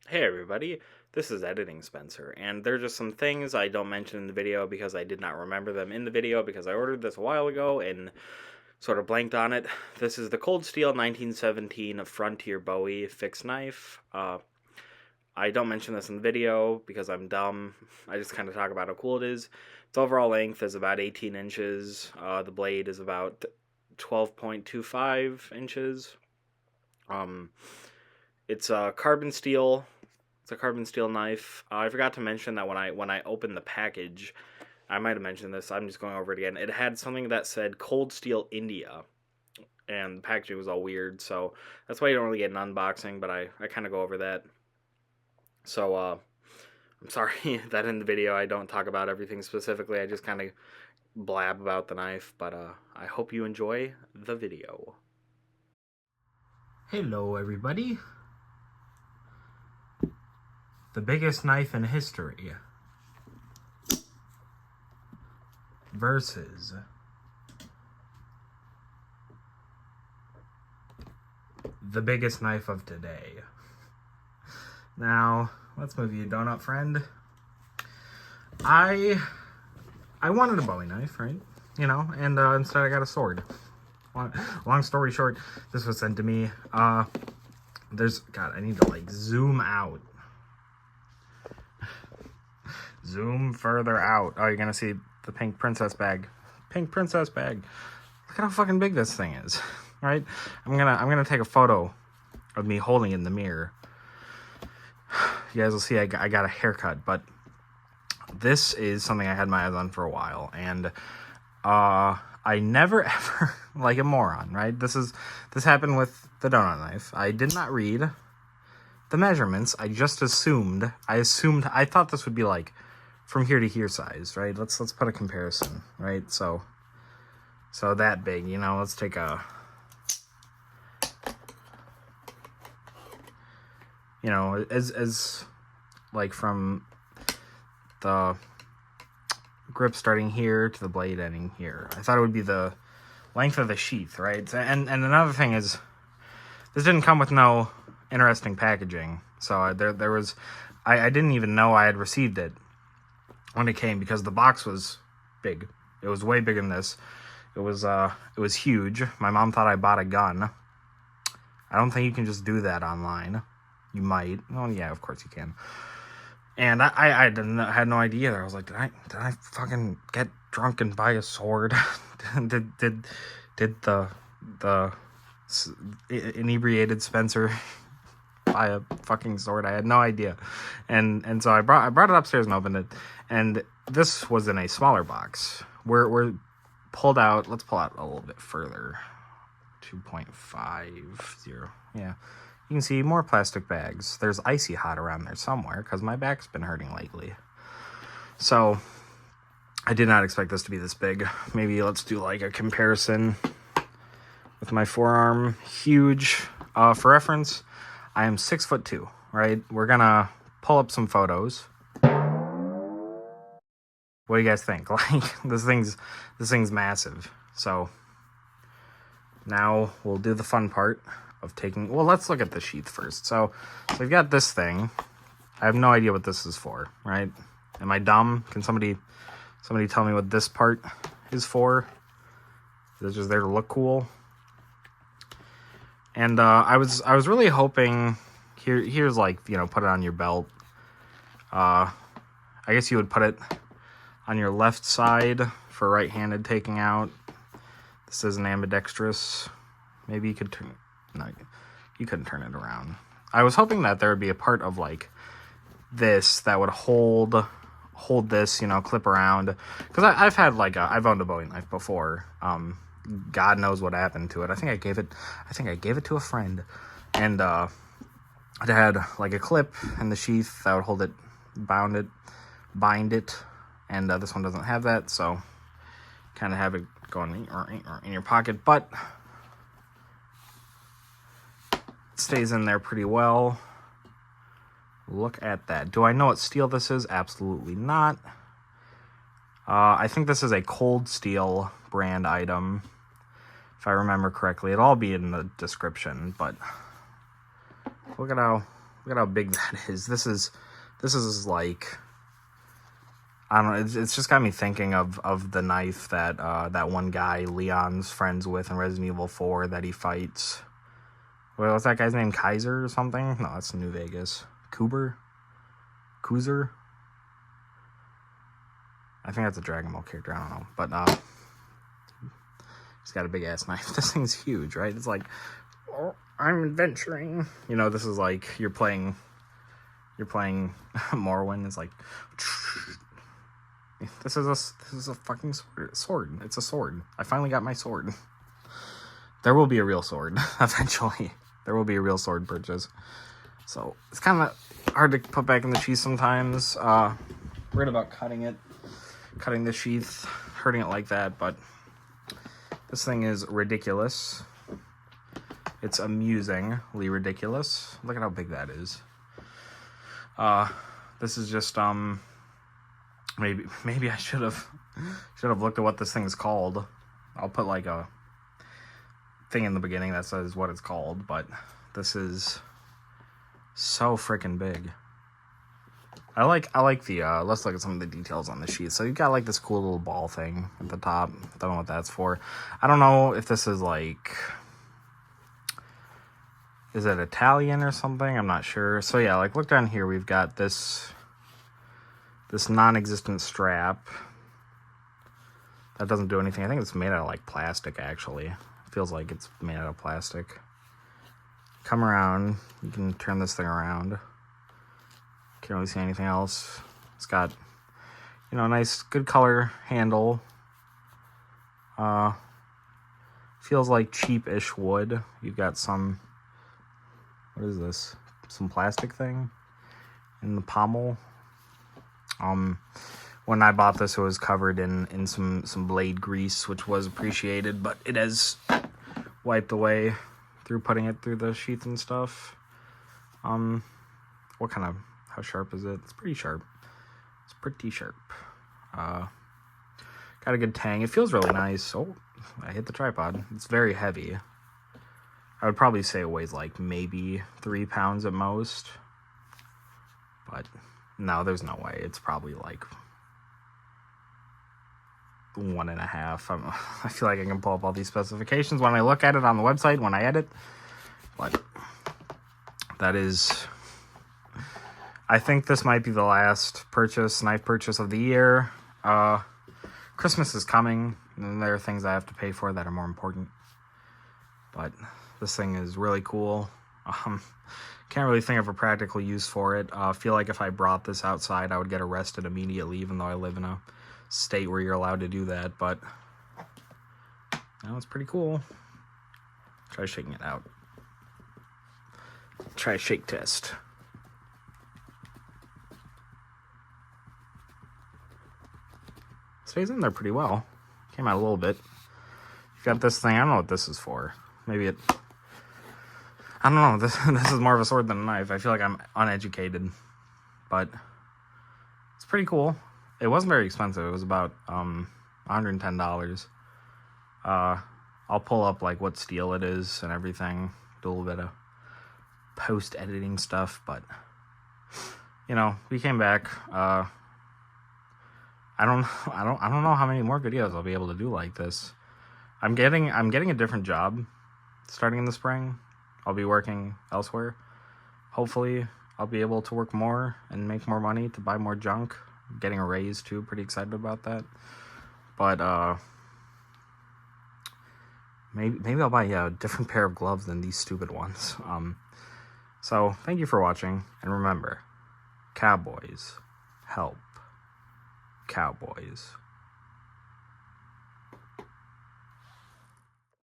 Hey everybody, this is Editing Spencer, and there are just some things I don't mention in the video because I did not remember them in the video because I ordered this a while ago and sort of blanked on it. This is the Cold Steel 1917 Frontier Bowie fixed knife. I don't mention this in the video because I'm dumb. I just kind of talk about how cool it is. Its overall length is about 18 inches. The blade is about 12.25 inches. Um, it's a carbon steel. It's a carbon steel knife. I forgot to mention that when I opened the package, I might have mentioned this. I'm just going over it again. It had something that said Cold Steel India, and the packaging was all weird. So that's why you don't really get an unboxing. But I kind of go over that. So I'm sorry that in the video I don't talk about everything specifically. I just kind of blab about the knife. But I hope you enjoy the video. Hello, everybody. The biggest knife in history versus the biggest knife of today. Now, let's move you a donut, friend. I wanted a Bowie knife, right? You know, and instead I got a sword. Long story short, this was sent to me. God, I need to like zoom out. Zoom further out. Oh, you're gonna see the pink princess bag. Pink princess bag. Look at how fucking big this thing is, right? I'm gonna take a photo of me holding it in the mirror. You guys will see I got a haircut, but this is something I had my eyes on for a while, and I never ever, like a moron, right? This happened with the donut knife. I did not read the measurements. I just assumed. I thought this would be like from here to here size, right? Let's put a comparison, right? So that big, you know. Let's take a, you know, as like from the grip starting here to the blade ending here. I thought it would be the length of the sheath, right? And another thing is, this didn't come with no interesting packaging. So there was, I didn't even know I had received it when it came because the box was big. It was way bigger than this. It was huge. My mom thought I bought a gun. I don't think you can just do that online. You might. Well, yeah, of course you can. And I had no idea. I was like, did I fucking get drunk and buy a sword? did the inebriated Spencer buy a fucking sword? I had no idea. And so I brought it upstairs and opened it. And this was in a smaller box. We're pulled out. Let's pull out a little bit further. 2.50. Yeah. You can see more plastic bags. There's Icy Hot around there somewhere because my back's been hurting lately. So I did not expect this to be this big. Maybe let's do like a comparison with my forearm. Huge. For reference, I am 6'2", right? We're gonna pull up some photos. What do you guys think? Like this thing's massive. So now we'll do the fun part of taking. Well, let's look at the sheath first. So we've got this thing. I have no idea what this is for, right? Am I dumb? Can somebody tell me what this part is for? Is it just there to look cool? And I was really hoping here's like, you know, put it on your belt. I guess you would put it on your left side for right-handed taking out. This isn't ambidextrous. Maybe you could turn. No, you couldn't turn it around. I was hoping that there would be a part of like this that would hold this, you know, clip around. Because I've owned a Bowie knife before. God knows what happened to it. I think I gave it to a friend, and it had like a clip in the sheath that would hold it, bind it, and this one doesn't have that, so kind of have it going in your pocket, but it stays in there pretty well. Look at that. Do I know what steel this is? Absolutely not. I think this is a Cold Steel brand item, if I remember correctly. It'll all be in the description, but look at how Look at how big that is. This is like, I don't know. It's just got me thinking of the knife that that one guy Leon's friends with in Resident Evil 4 that he fights. Well, what's that guy's name? Kaiser or something? No, that's New Vegas. Kuzer. I think that's a Dragon Ball character. I don't know, but he's got a big ass knife. This thing's huge, right? It's like, oh, I'm adventuring. You know, this is like you're playing Morrowind. It's like, this is a fucking sword. It's a sword. I finally got my sword. There will be a real sword eventually. There will be a real sword purchase. So it's kind of hard to put back in the sheath sometimes. Worried about cutting the sheath, hurting it like that, but this thing is ridiculous. It's amusingly ridiculous. Look at how big that is. This is just maybe I should have looked at what this thing is called. I'll put like a thing in the beginning that says what it's called, but this is so freaking big. I like the let's look at some of the details on the sheath. So you've got like this cool little ball thing at the top. Don't know what that's for. I don't know if this is like, is it Italian or something? I'm not sure. So yeah, like look down here, we've got this non-existent strap that doesn't do anything. I think it's made out of like plastic actually. It feels like it's made out of plastic. Come around, you can turn this thing around. Can't really see anything else. It's got, you know, a nice, good color handle. Feels like cheap-ish wood. You've got some, what is this? Some plastic thing in the pommel. When I bought this, it was covered in some blade grease, which was appreciated, but it has wiped away through putting it through the sheath and stuff. What kind of, how sharp is it? It's pretty sharp. It's pretty sharp. Got a good tang. It feels really nice. Oh, I hit the tripod. It's very heavy. I would probably say it weighs like maybe 3 pounds at most. But no, there's no way. It's probably like 1.5. I feel like I can pull up all these specifications when I look at it on the website, when I edit. But that is, I think this might be the last knife purchase of the year. Christmas is coming, and there are things I have to pay for that are more important. But this thing is really cool. Can't really think of a practical use for it. I feel like if I brought this outside, I would get arrested immediately, even though I live in a state where you're allowed to do that. But it's pretty cool. Try shaking it out. Try a shake test. Stays in there pretty well. Came out a little bit. You've got this thing. I don't know what this is for. Maybe it, I don't know. This is more of a sword than a knife. I feel like I'm uneducated, but it's pretty cool. It wasn't very expensive. It was about $110. I'll pull up like what steel it is and everything. Do a little bit of post-editing stuff, but you know, we came back. I don't know how many more videos I'll be able to do like this. I'm getting a different job starting in the spring. I'll be working elsewhere. Hopefully, I'll be able to work more and make more money to buy more junk. I'm getting a raise too. Pretty excited about that. But maybe I'll buy a different pair of gloves than these stupid ones. So thank you for watching, and remember, cowboys help cowboys.